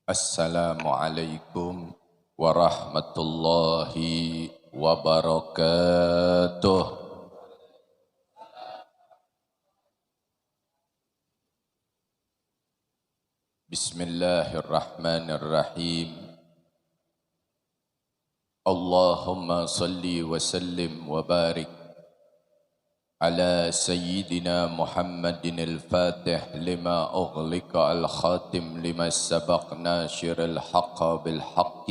Assalamualaikum warahmatullahi wabarakatuh. Bismillahirrahmanirrahim. Allahumma salli wa sallim wa barik على سيدنا محمد الفاتح لما أغلق الخاتم لما سبق ناشر الحق بالحق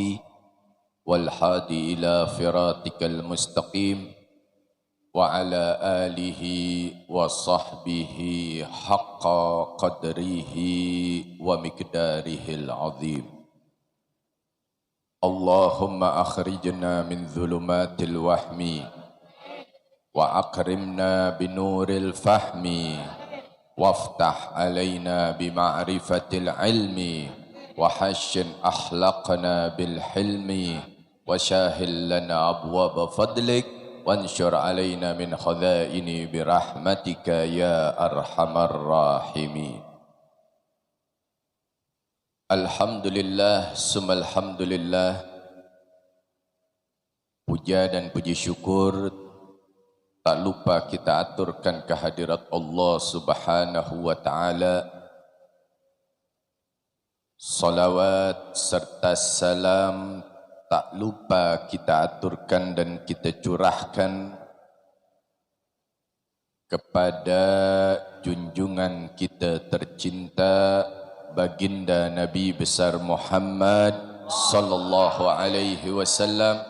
والهادي إلى صراطك المستقيم وعلى آله وصحبه حق قدره ومقداره العظيم. اللهم أخرجنا من ظلمات الوهم وأكرمنا بنور الفهم وافتح علينا بمعرفة العلم وحسن أخلاقنا بالحلم وسهل لنا أبواب فضلك وانشر علينا من خزائن برحمتك يا أرحم الراحمين. Alhamdulillah summa alhamdulillah. Puja dan puji syukur tak lupa kita aturkan kehadirat Allah Subhanahu wa taala. Salawat serta salam tak lupa kita aturkan dan kita curahkan kepada junjungan kita tercinta baginda Nabi besar Muhammad sallallahu alaihi wasallam,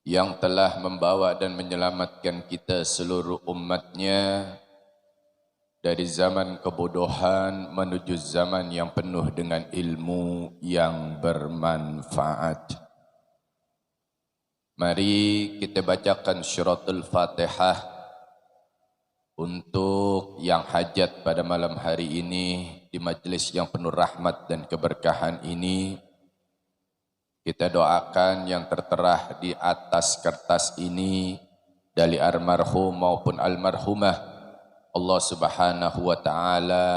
yang telah membawa dan menyelamatkan kita seluruh umatnya dari zaman kebodohan menuju zaman yang penuh dengan ilmu yang bermanfaat. Mari kita bacakan suratul Fatihah untuk yang hajat pada malam hari ini di majlis yang penuh rahmat dan keberkahan ini. Kita doakan yang tertera di atas kertas ini dari almarhum maupun almarhumah, Allah Subhanahu wa taala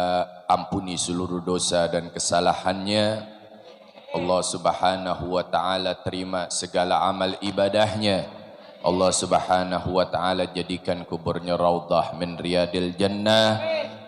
ampuni seluruh dosa dan kesalahannya. Allah Subhanahu wa taala terima segala amal ibadahnya. Allah Subhanahu wa taala jadikan kuburnya raudhah min riyadil jannah,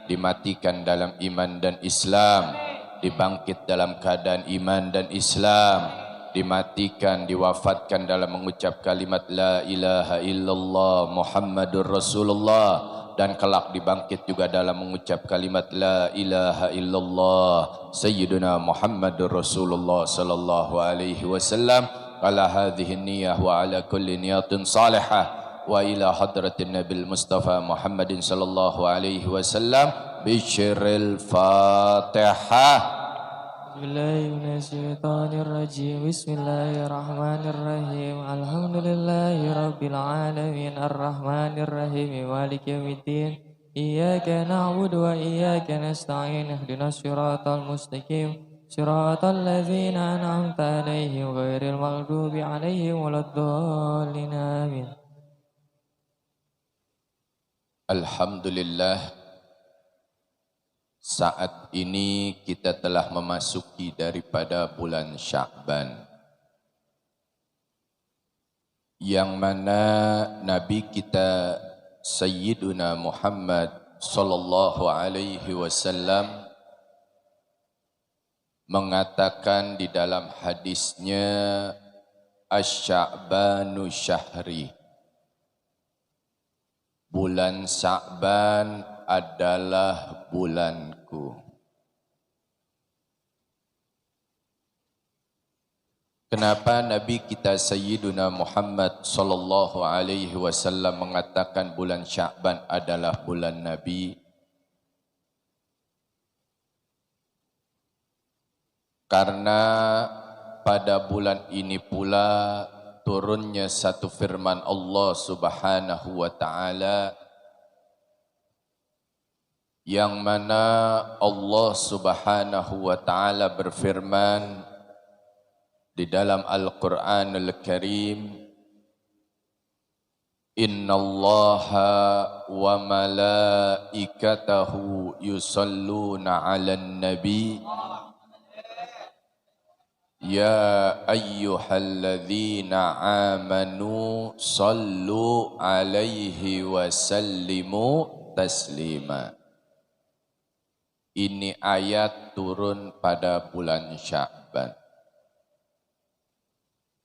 dimatikan dalam iman dan Islam, dibangkit dalam keadaan iman dan Islam, dimatikan, diwafatkan dalam mengucap kalimat la ilaha illallah Muhammadur Rasulullah, dan kelak dibangkit juga dalam mengucap kalimat la ilaha illallah Sayyiduna Muhammadur Rasulullah sallallahu alaihi wasallam. Ala hadhihi niyyah wa ala kulli niyatin salihah wa ila hadratin Nabil Mustafa Muhammadin sallallahu alaihi wasallam bisyiril Fatihah. Bismillahirrahmanirrahim. Bismillahirrahmanirrahim. Alhamdulillahi rabbil alamin arrahmanirrahim maliki yaumiddin. Iyyaka na'budu wa iyyaka nasta'in. Ihdinas siratal mustaqim. Siratal ladzina an'amta 'alaihim ghairil maghdubi 'alaihim waladdallin. Amin. Alhamdulillah, saat ini kita telah memasuki daripada bulan Sya'ban, yang mana Nabi kita Sayyiduna Muhammad sallallahu alaihi wasallam mengatakan di dalam hadisnya, Asy-Sya'banu syahri, bulan Sya'ban adalah bulanku. Kenapa Nabi kita Sayyiduna Muhammad sallallahu alaihi wasallam mengatakan bulan Sya'ban adalah bulan Nabi? Karena pada bulan ini pula turunnya satu firman Allah Subhanahu wa taala, yang mana Allah Subhanahu wa taala berfirman di dalam Al-Qur'anul Karim, innallaha wa malaikatahu yusalluna 'alan nabi ya ayyuhalladzina amanu sallu 'alaihi wa sallimu taslima. Ini ayat turun pada bulan Sya'ban,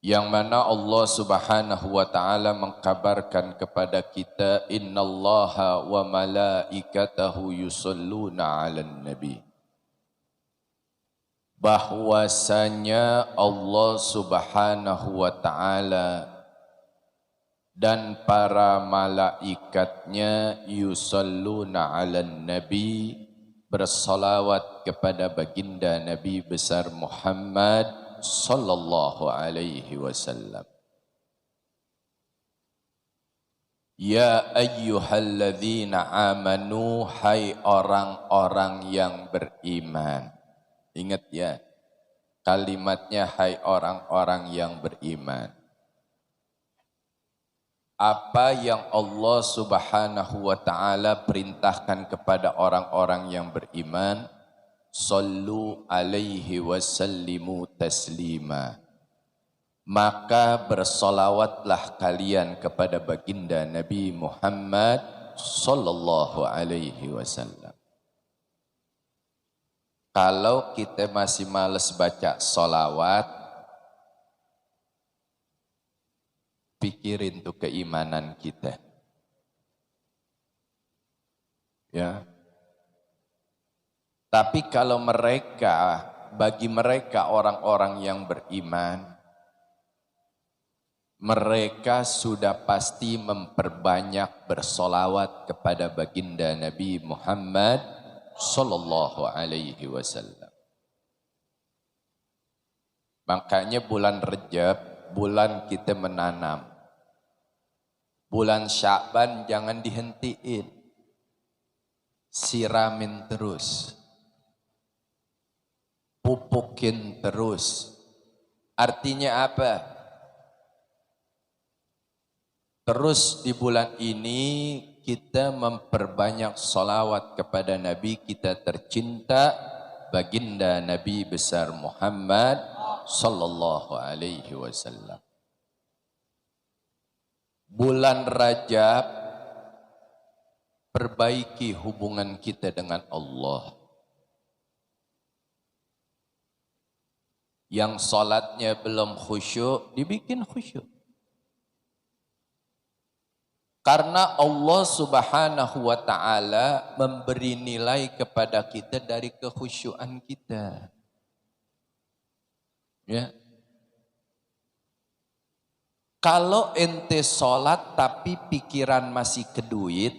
yang mana Allah Subhanahu wa taala mengkabarkan kepada kita, innallaha wa malaikatahu yusalluna 'alan nabi, bahwasanya Allah Subhanahu wa taala dan para malaikatnya yusalluna 'alan nabi, bersalawat kepada baginda Nabi besar Muhammad sallallahu alaihi wasallam. Ya ayyuhalladzina amanu, hai orang-orang yang beriman. Ingat ya, kalimatnya hai orang-orang yang beriman. Apa yang Allah Subhanahu wa taala perintahkan kepada orang-orang yang beriman, sallu alaihi wasallimu taslima, maka bersolawatlah kalian kepada baginda Nabi Muhammad sallallahu alaihi wasallam. Kalau kita masih malas baca solawat, pikirin tuh keimanan kita. Ya. Tapi kalau bagi mereka orang-orang yang beriman, mereka sudah pasti memperbanyak bersolawat kepada baginda Nabi Muhammad sallallahu alaihi wasallam. Makanya bulan Rajab, bulan kita menanam. Bulan Sya'ban jangan dihentiin. Siramin terus. Pupukin terus. Artinya apa? Terus di bulan ini kita memperbanyak salawat kepada Nabi kita tercinta, baginda Nabi besar Muhammad sallallahu alaihi wasallam. Bulan Rajab, perbaiki hubungan kita dengan Allah. Yang salatnya belum khusyuk, dibikin khusyuk. Karena Allah Subhanahu wa taala memberi nilai kepada kita dari kekhusyuan kita. Ya. Kalau ente sholat tapi pikiran masih ke duit,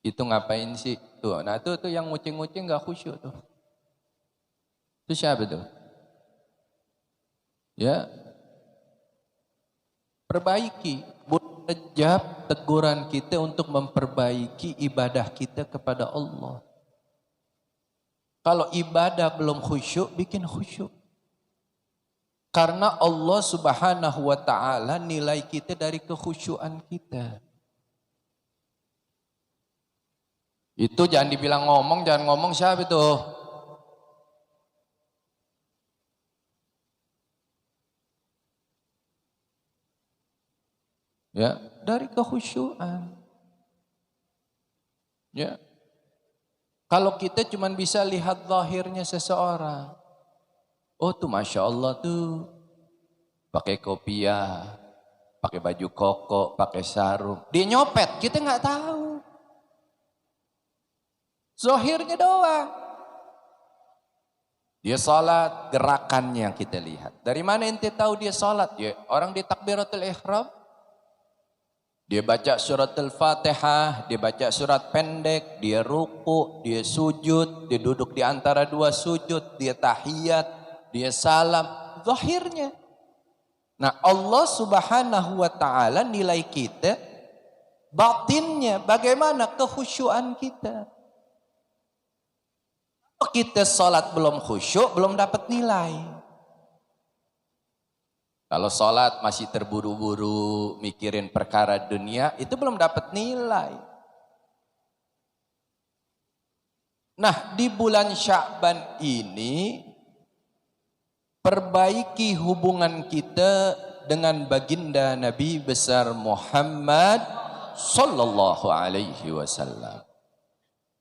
itu ngapain sih? Tuh, nah tuh yang ngucing-ngucing gak khusyuk tuh. Itu siapa tuh? Ya. Perbaiki. Rajab teguran kita untuk memperbaiki ibadah kita kepada Allah. Kalau ibadah belum khusyuk, bikin khusyuk. Karena Allah Subhanahu wa taala nilai kita dari kekhusyuan kita. Itu jangan dibilang ngomong, jangan ngomong siapa itu? Ya, dari kekhusyuan. Ya. Kalau kita cuma bisa lihat zahirnya seseorang. Oh tuh Masya Allah tuh. Pakai kopiah, pakai baju koko, pakai sarung. Dia nyopet, kita nggak tahu. Zahirnya doang. Dia salat, gerakannya yang kita lihat. Dari mana ente tahu dia salat? Ya, orang di takbiratul ihram. Dia baca surat Al-Fatihah, dia baca surat pendek, dia ruku, dia sujud, dia duduk di antara dua sujud, dia tahiyat, dia salam, zahirnya. Nah Allah Subhanahu wa ta'ala nilai kita, batinnya, bagaimana kekhusyuan kita. Kalau kita salat belum khusyuk, belum dapat nilai. Kalau sholat masih terburu-buru mikirin perkara dunia, itu belum dapat nilai. Nah, di bulan Sya'ban ini perbaiki hubungan kita dengan baginda Nabi besar Muhammad sallallahu alaihi wasallam.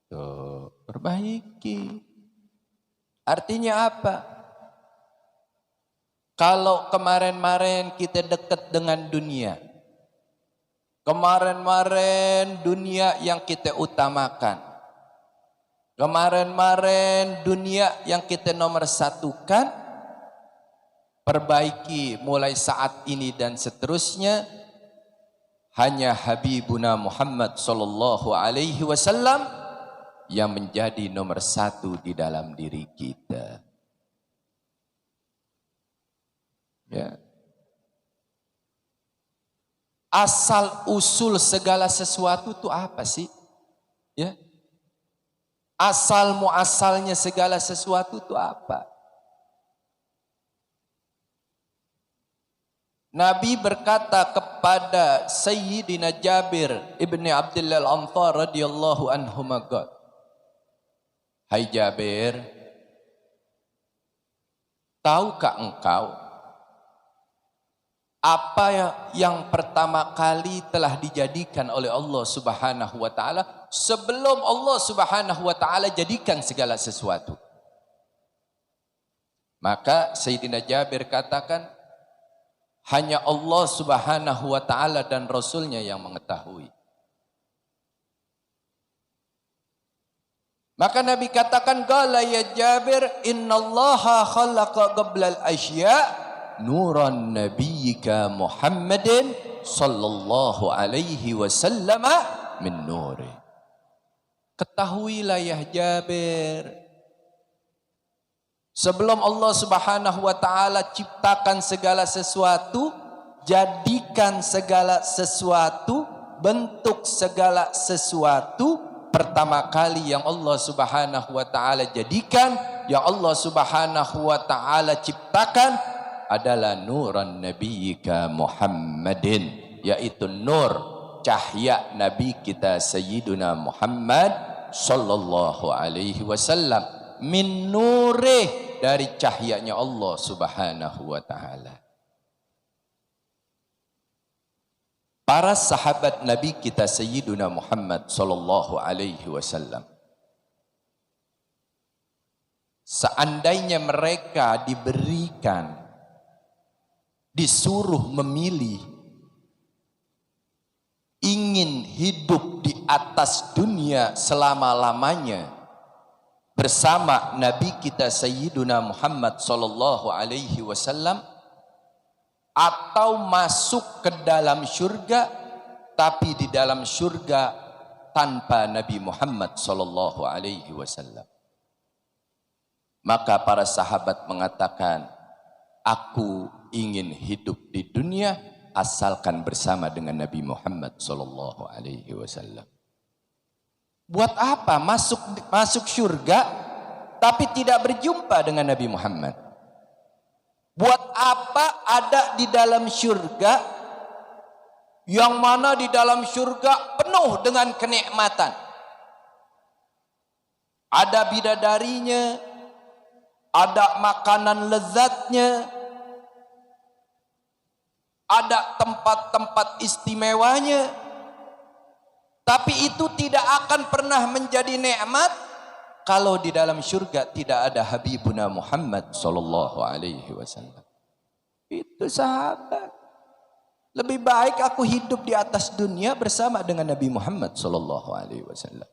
Tuh, perbaiki. Artinya apa? Kalau kemarin-kemarin kita dekat dengan dunia, kemarin-kemarin dunia yang kita utamakan, kemarin-kemarin dunia yang kita nomor satukan, perbaiki mulai saat ini dan seterusnya. Hanya Habibuna Muhammad sallallahu alaihi wasallam yang menjadi nomor satu di dalam diri kita. Ya. Asal usul segala sesuatu itu apa sih? Ya. Asal muasalnya segala sesuatu itu apa? Nabi berkata kepada Sayyidina Jabir ibni Abdullah al-Ansari radhiyallahu anhu, hai Jabir, tahukah engkau apa yang pertama kali telah dijadikan oleh Allah Subhanahu wa taala sebelum Allah Subhanahu wa taala jadikan segala sesuatu? Maka Sayyidina Jabir katakan, hanya Allah Subhanahu wa taala dan Rasulnya yang mengetahui. Maka Nabi katakan, qala ya Jabir, innallaha khalaqa qablal asya' nuran nabiyyika Muhammadin sallallahu alaihi wasallam min nuri. Ketahuilah ya Jabir, sebelum Allah Subhanahu wa taala ciptakan segala sesuatu, jadikan segala sesuatu, bentuk segala sesuatu, pertama kali yang Allah Subhanahu wa taala jadikan, yang Allah Subhanahu wa taala ciptakan adalah nuran nabiyyika Muhammadin, yaitu nur cahaya Nabi kita Sayyiduna Muhammad sallallahu alaihi wasallam, min nurih, dari cahayanya Allah Subhanahu wa taala. Para sahabat Nabi kita Sayyiduna Muhammad sallallahu alaihi wasallam, seandainya mereka disuruh memilih ingin hidup di atas dunia selama-lamanya bersama Nabi kita Sayyiduna Muhammad sallallahu alaihi wasallam, atau masuk ke dalam syurga tapi di dalam syurga tanpa Nabi Muhammad sallallahu alaihi wasallam, maka para sahabat mengatakan, aku ingin hidup di dunia asalkan bersama dengan Nabi Muhammad sallallahu alaihi wasallam. Buat apa masuk syurga tapi tidak berjumpa dengan Nabi Muhammad? Buat apa ada di dalam syurga yang mana di dalam syurga penuh dengan kenikmatan? Ada bidadarinya, ada makanan lezatnya, ada tempat-tempat istimewanya, tapi itu tidak akan pernah menjadi nikmat kalau di dalam syurga tidak ada Habibuna Muhammad sallallahu alaihi wasallam. Itu sahabat. Lebih baik aku hidup di atas dunia bersama dengan Nabi Muhammad sallallahu alaihi wasallam.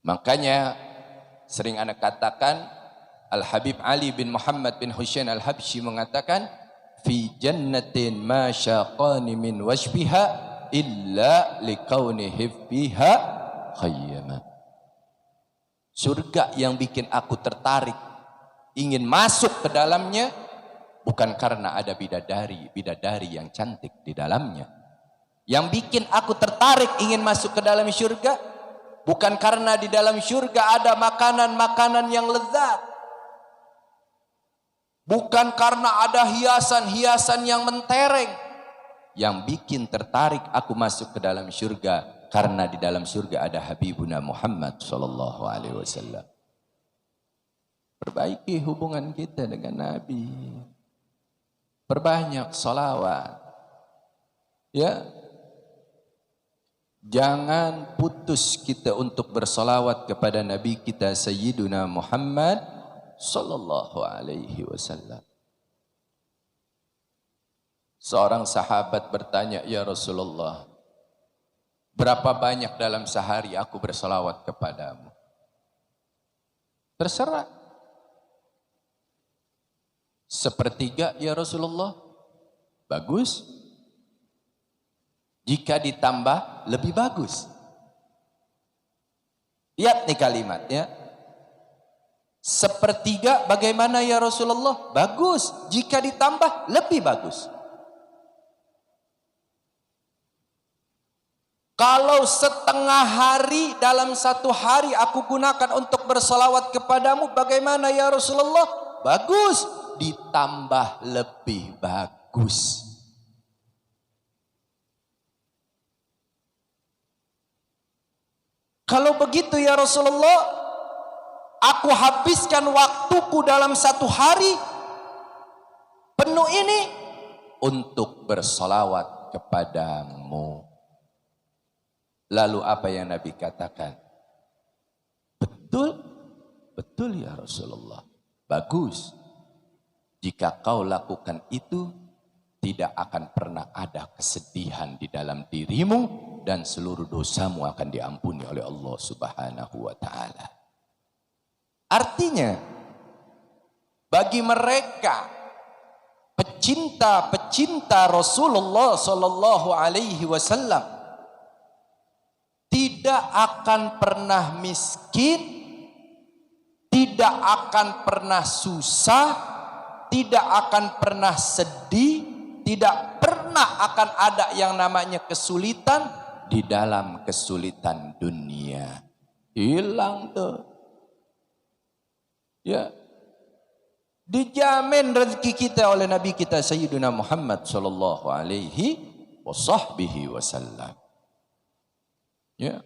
Makanya sering anak katakan, Al-Habib Ali bin Muhammad bin Husain Al-Habsyi mengatakan, fi jannatin ma syaqani min wajbiha illa likaunihi fiha khayyama. Surga yang bikin aku tertarik ingin masuk ke dalamnya bukan karena ada bidadari yang cantik di dalamnya. Yang bikin aku tertarik ingin masuk ke dalam surga bukan karena di dalam surga ada makanan-makanan yang lezat, Bukan karena ada hiasan-hiasan yang mentereng. Yang bikin tertarik aku masuk ke dalam surga. Karena di dalam surga ada Habibuna Muhammad sallallahu alaihi wasallam. Perbaiki hubungan kita dengan Nabi. Perbanyak salawat. Ya. Jangan putus kita untuk bersalawat kepada Nabi kita Sayyiduna Muhammad sallallahu alaihi wasallam. Seorang sahabat bertanya, "Ya Rasulullah, berapa banyak dalam sehari aku bersalawat kepadamu?" Terserah. Sepertiga ya Rasulullah. Bagus. Jika ditambah lebih bagus. Lihat nih kalimatnya. Sepertiga bagaimana ya Rasulullah? Bagus. Jika ditambah lebih bagus. Kalau setengah hari dalam satu hari aku gunakan untuk bersalawat kepadamu, bagaimana ya Rasulullah? Bagus. Ditambah lebih bagus. Kalau begitu ya Rasulullah, aku habiskan waktuku dalam satu hari penuh ini untuk bersalawat kepadamu. Lalu apa yang Nabi katakan? Betul, betul ya Rasulullah. Bagus. Jika kau lakukan itu, tidak akan pernah ada kesedihan di dalam dirimu dan seluruh dosamu akan diampuni oleh Allah Subhanahu wa taala. Artinya, bagi mereka pecinta-pecinta Rasulullah sallallahu alaihi wasallam tidak akan pernah miskin, tidak akan pernah susah, tidak akan pernah sedih, tidak pernah akan ada yang namanya kesulitan di dalam kesulitan dunia. Hilang tuh. Ya. Dijamin rezeki kita oleh Nabi kita Sayyidina Muhammad sallallahu alaihi wasallam. Ya.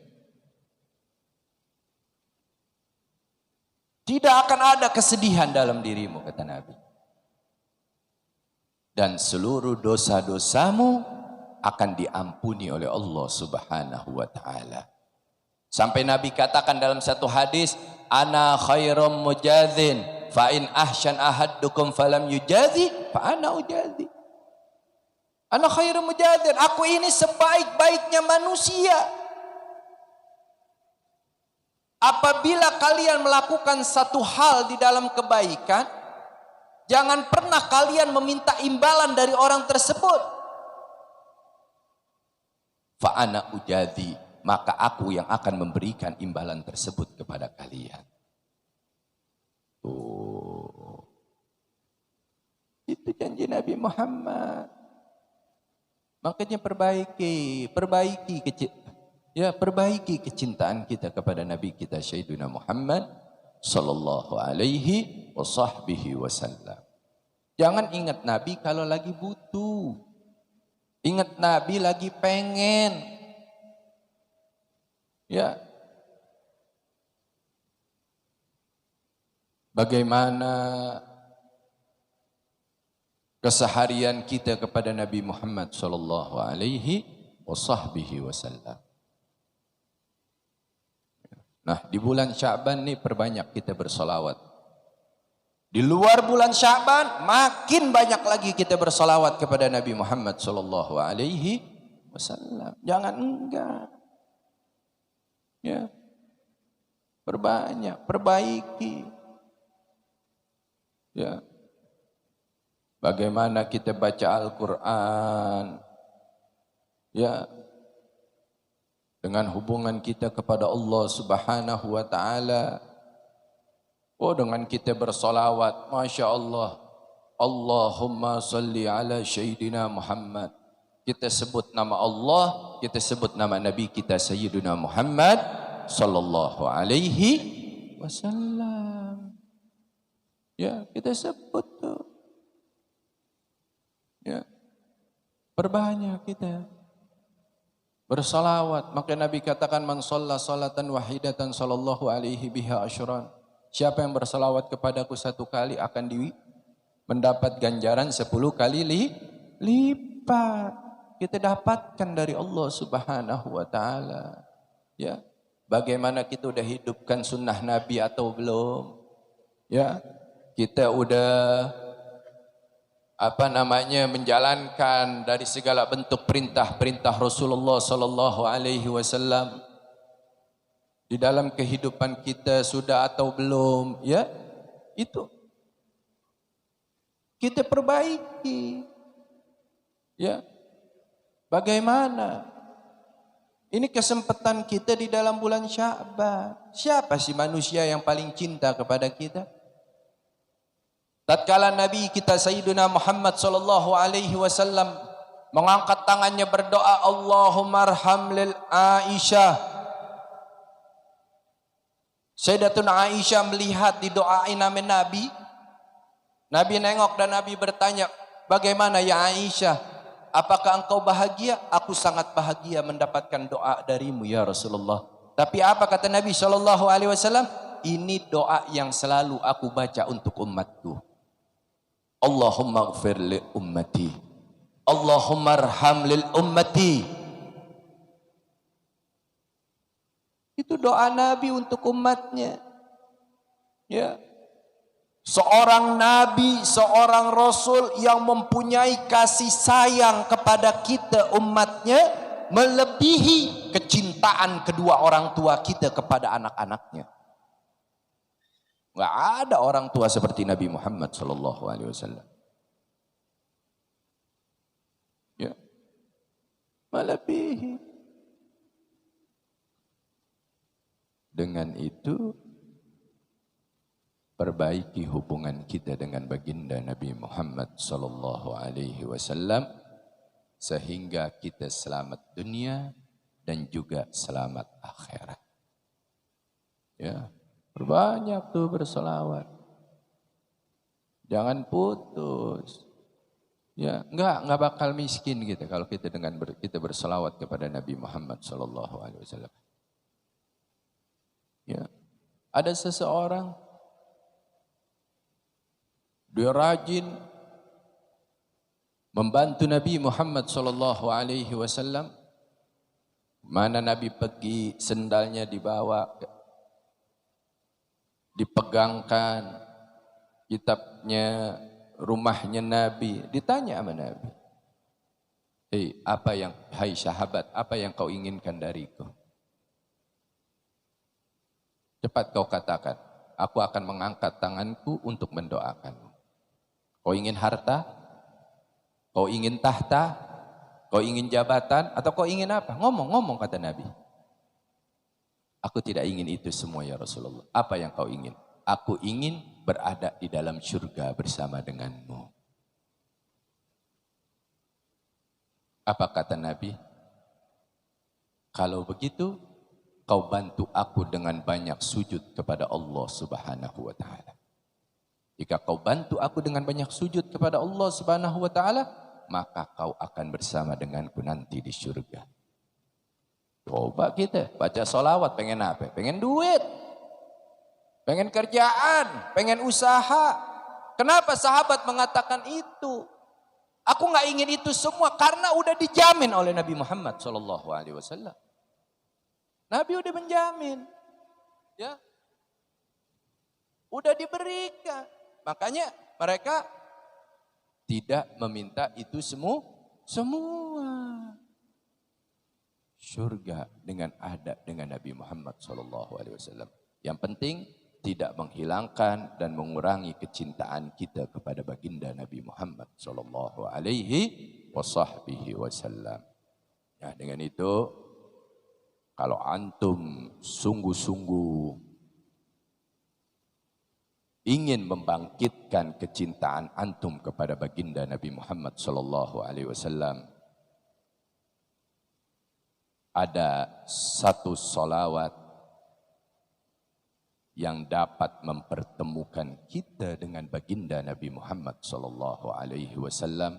Tidak akan ada kesedihan dalam dirimu, kata Nabi. Dan seluruh dosa-dosamu akan diampuni oleh Allah Subhanahu wa taala. Sampai Nabi katakan dalam satu hadis, "Ana khairum mujadzin, fa in ahsan ahadukum falam yujazi, fa ana ujazi." Ana khairum mujadzin, aku ini sebaik-baiknya manusia. Apabila kalian melakukan satu hal di dalam kebaikan, jangan pernah kalian meminta imbalan dari orang tersebut. Fa'ana ujadi, maka aku yang akan memberikan imbalan tersebut kepada kalian. Tuh. Itu janji Nabi Muhammad. Makanya perbaiki kecintaan kita kepada Nabi kita Sayyidina Muhammad sallallahu alaihi wasallam. Jangan ingat Nabi kalau lagi butuh. Ingat Nabi lagi pengen. Ya. Bagaimana keseharian kita kepada Nabi Muhammad sallallahu alaihi wasallam. Nah, di bulan Sya'ban nih perbanyak kita bersolawat. Di luar bulan Sya'ban makin banyak lagi kita bersolawat kepada Nabi Muhammad sallallahu alaihi wasallam. Jangan enggak. Ya. Perbanyak, perbaiki. Ya. Bagaimana kita baca Al-Qur'an. Ya. Dengan hubungan kita kepada Allah Subhanahu wa taala. Oh, dengan kita bersolawat, Masya Allah. Allahumma salli ala Sayyidina Muhammad. Kita sebut nama Allah, kita sebut nama Nabi kita Sayyidina Muhammad sallallahu alaihi wasallam. Ya, kita sebut tuh. Perbanyak kita bersalawat. Maka Nabi katakan, man shalla salatan wahidatan sallallahu alaihi biha asyran. Siapa yang bersalawat kepadaku satu kali akan mendapat ganjaran 10 kali lipat. Kita dapatkan dari Allah Subhanahu wa taala. Ya. Bagaimana kita udah hidupkan sunnah Nabi atau belum? Ya. Kita udah menjalankan dari segala bentuk perintah-perintah Rasulullah sallallahu alaihi wasallam di dalam kehidupan kita sudah atau belum, ya? Itu kita perbaiki. Ya. Bagaimana? Ini kesempatan kita di dalam bulan Sya'ban. Siapa sih manusia yang paling cinta kepada kita? Tatkala Nabi kita Sayyidina Muhammad sallallahu alaihi wasallam mengangkat tangannya berdoa, Allahumma arham lil Aisyah. Sayyidatuna Aisyah melihat didoain nama Nabi. Nabi nengok dan Nabi bertanya, bagaimana ya Aisyah? Apakah engkau bahagia? Aku sangat bahagia mendapatkan doa darimu ya Rasulullah. Tapi apa kata Nabi sallallahu alaihi wasallam? Ini doa yang selalu aku baca untuk umatku. Allahumma ighfir li ummati. Allahumma arham lil ummati. Itu doa Nabi untuk umatnya. Ya. Seorang Nabi, seorang Rasul yang mempunyai kasih sayang kepada kita umatnya melebihi kecintaan kedua orang tua kita kepada anak-anaknya. Enggak ada orang tua seperti Nabi Muhammad sallallahu alaihi wasallam. Ya. Melebihi. Dengan itu perbaiki hubungan kita dengan baginda Nabi Muhammad sallallahu alaihi wasallam sehingga kita selamat dunia dan juga selamat akhirat. Ya. Berbanyak tuh berselawat. Jangan putus. Ya, enggak bakal miskin kita kalau kita kita berselawat kepada Nabi Muhammad sallallahu alaihi wasallam. Ya. Ada seseorang dia rajin membantu Nabi Muhammad sallallahu alaihi wasallam. Mana Nabi pergi, sendalnya dibawa, dipegangkan, kitabnya, rumahnya Nabi, ditanya sama Nabi. Hai sahabat, apa yang kau inginkan dariku? Cepat kau katakan, aku akan mengangkat tanganku untuk mendoakanmu. Kau ingin harta? Kau ingin tahta? Kau ingin jabatan? Atau kau ingin apa? Ngomong kata Nabi. Aku tidak ingin itu semua ya Rasulullah. Apa yang kau ingin? Aku ingin berada di dalam surga bersama denganmu. Apa kata Nabi? Kalau begitu, kau bantu aku dengan banyak sujud kepada Allah Subhanahu wa taala. Jika kau bantu aku dengan banyak sujud kepada Allah Subhanahu wa taala, maka kau akan bersama denganku nanti di surga. Coba kita baca sholawat pengen apa? Pengen duit, pengen kerjaan, pengen usaha. Kenapa sahabat mengatakan itu? Aku nggak ingin itu semua karena udah dijamin oleh Nabi Muhammad SAW. Nabi udah menjamin, ya, udah diberikan. Makanya mereka tidak meminta itu semua. Surga dengan ada dengan Nabi Muhammad SAW. Yang penting tidak menghilangkan dan mengurangi kecintaan kita kepada baginda Nabi Muhammad SAW. Ya, dengan itu, kalau antum sungguh-sungguh ingin membangkitkan kecintaan antum kepada baginda Nabi Muhammad SAW, ada satu solawat yang dapat mempertemukan kita dengan baginda Nabi Muhammad SAW.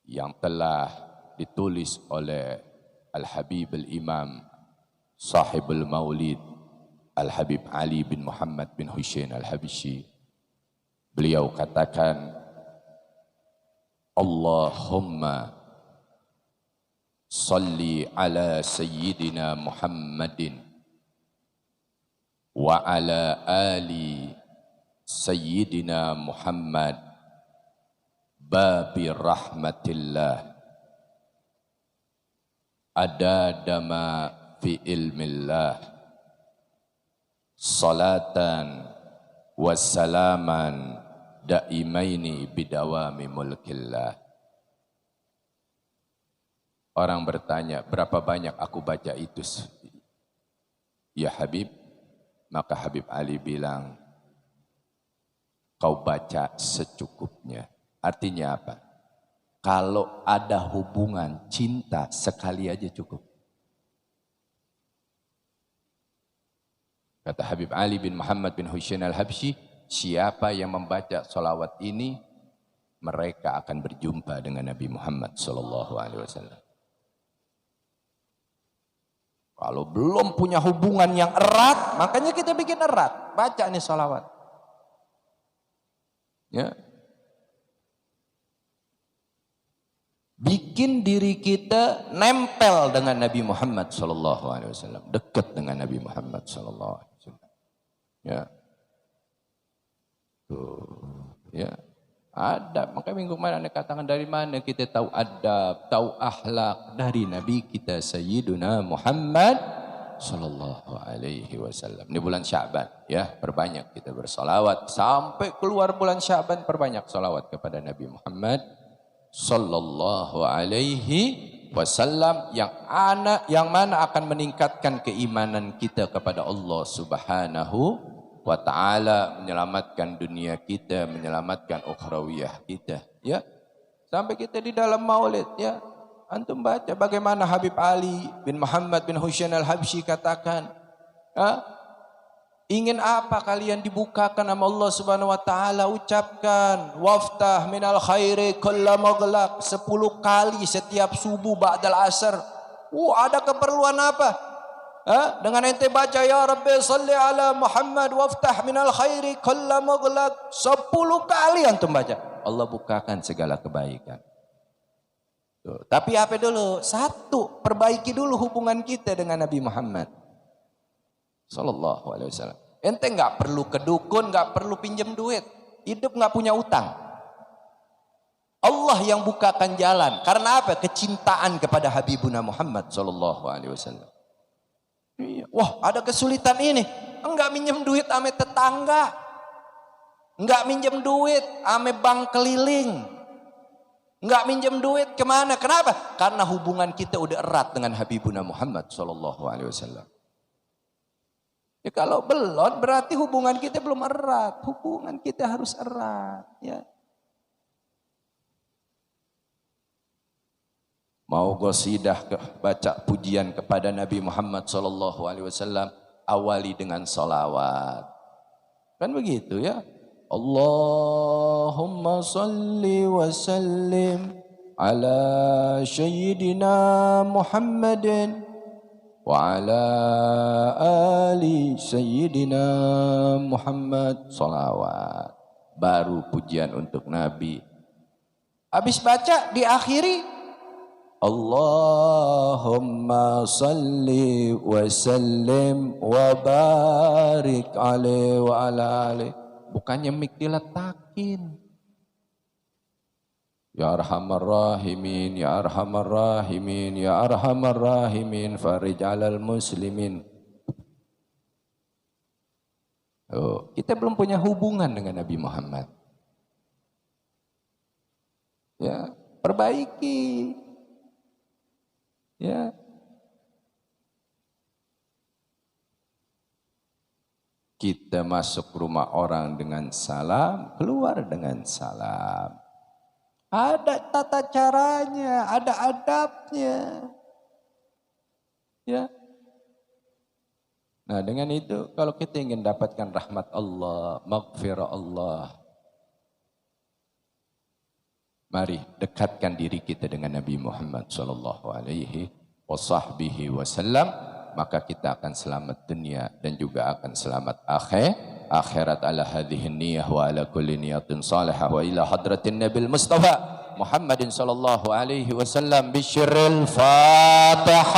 yang telah ditulis oleh Al-Habib Al-Imam Sahibul Maulid Al-Habib Ali bin Muhammad bin Husain Al-Habsyi. Beliau katakan, Allahumma salli ala Sayyidina Muhammadin wa ala ali Sayyidina Muhammad babi rahmatillah adadama fi ilmillah salatan wassalaman daimaini bidawami mulkillah. Orang bertanya, berapa banyak aku baca itu? Ya Habib, maka Habib Ali bilang, kau baca secukupnya. Artinya apa? Kalau ada hubungan cinta sekali aja cukup. Kata Habib Ali bin Muhammad bin Husain Al-Habsyi, siapa yang membaca salawat ini, mereka akan berjumpa dengan Nabi Muhammad SAW. Kalau belum punya hubungan yang erat, makanya kita bikin erat. Baca nih salawat. Ya. Bikin diri kita nempel dengan Nabi Muhammad SAW. Dekat dengan Nabi Muhammad SAW. Ya. Tuh. Ya. Adab. Maka minggu kemarin Anda katakan dari mana kita tahu adab, tahu akhlak dari Nabi kita Sayyiduna Muhammad sallallahu alaihi wasallam. Ini bulan Sya'ban, ya, perbanyak kita bersalawat sampai keluar bulan Sya'ban, perbanyak salawat kepada Nabi Muhammad sallallahu alaihi wasallam yang mana akan meningkatkan keimanan kita kepada Allah Subhanahu wa ta'ala, menyelamatkan dunia kita, menyelamatkan ukhrawiyah kita, ya. Sampai kita di dalam maulid, ya, antum baca bagaimana Habib Ali bin Muhammad bin Husain Al-Habsyi katakan, ingin apa kalian dibukakan sama Allah Subhanahu wa ta'ala, ucapkan waftah minal khairi kulla maghlaq 10 kali setiap subuh ba'dal asar. Ada keperluan apa? Dengan ente baca ya Rabbi salli ala Muhammad waftah minal khairi kulla maghlaq 10 kali antum baca, Allah bukakan segala kebaikan. Tuh. Tapi apa dulu? Satu, perbaiki dulu hubungan kita dengan Nabi Muhammad sallallahu alaihi wasallam. Ente enggak perlu ke dukun, enggak perlu pinjam duit. Hidup enggak punya utang. Allah yang bukakan jalan. Karena apa? Kecintaan kepada Habibuna Muhammad sallallahu alaihi wasallam. Wah, ada kesulitan ini. Enggak minjem duit ame tetangga. Enggak minjem duit ame bank keliling. Enggak minjem duit kemana? Kenapa? Karena hubungan kita udah erat dengan Habibuna Muhammad sallallahu alaihi wasallam. Ya, kalau belum berarti hubungan kita belum erat. Hubungan kita harus erat, ya. Mau qasidah baca pujian kepada Nabi Muhammad sallallahu alaihi wasallam, awali dengan salawat. Kan begitu, ya. Allahumma salli wa sallim ala Sayyidina Muhammadin wa ala ali Sayyidina Muhammad. Salawat. Baru pujian untuk Nabi. Habis baca diakhiri Allahumma salli wa sallim wa barik alaihi wa ala alihi. Bukannya mik diletakin. Ya Arhamar Rahimin, Ya Arhamar Rahimin, Ya Arhamar Rahimin, farij alal muslimin. Oh, kita belum punya hubungan dengan Nabi Muhammad. Ya, perbaiki. Ya. Kita masuk rumah orang dengan salam, keluar dengan salam. Ada tata caranya, ada adabnya. Ya. Nah, dengan itu kalau kita ingin dapatkan rahmat Allah, maghfirah Allah, Mari dekatkan diri kita dengan Nabi Muhammad sallallahu alaihi wasallam, maka kita akan selamat dunia dan juga akan selamat akhirat. Ala hadhihi niyyah wa ala kulli niyatin salihah wa ila hadratin Nabil Mustafa Muhammadin sallallahu alaihi wasallam bisyirril Fatihah.